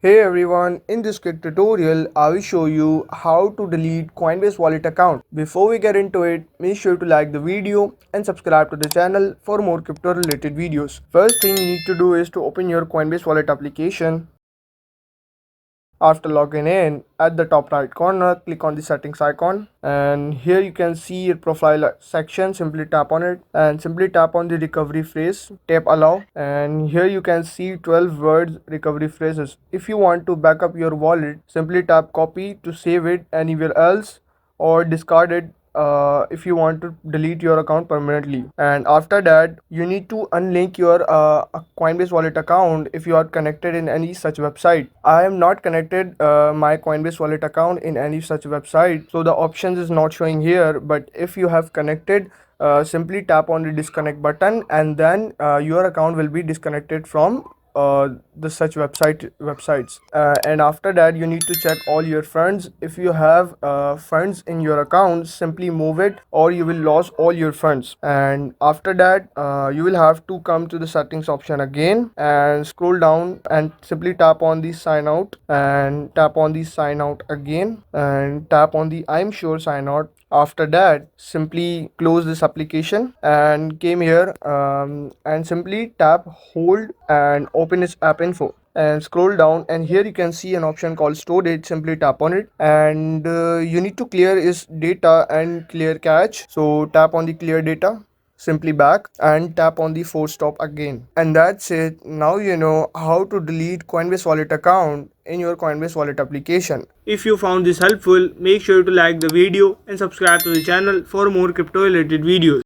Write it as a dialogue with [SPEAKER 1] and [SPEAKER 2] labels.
[SPEAKER 1] Hey everyone, in this quick tutorial, I will show you how to delete Coinbase wallet account. Before we get into it, make sure to like the video and subscribe to the channel for more crypto related videos. First thing you need to do is to open your Coinbase wallet application. After logging in, at the top right corner, click on the settings icon, and here you can see your profile section. Simply tap on it and simply tap on the recovery phrase, tap allow, and here you can see 12 words recovery phrases. If you want to back up your wallet, simply tap copy to save it anywhere else or discard it if you want to delete your account permanently. And after that, you need to unlink your Coinbase wallet account if you are connected in any such website. I am not connected my Coinbase wallet account in any such website, so the options is not showing here. But if you have connected, simply tap on the disconnect button, and then your account will be disconnected from the such websites. And after that, you need to check all your funds. If you have funds in your account, simply move it or you will lose all your funds. And after that, you will have to come to the settings option again and scroll down and simply tap on the sign out and tap on the sign out again and tap on the I'm sure sign out. After that, simply close this application and came here and simply tap hold and open its app info and scroll down, and here you can see an option called storage. Simply tap on it, and you need to clear its data and clear cache. So tap on the clear data, simply back and tap on the force stop again, and that's it. Now you know how to delete Coinbase wallet account in your Coinbase wallet application. If you found this helpful, make sure to like the video and subscribe to the channel for more crypto related videos.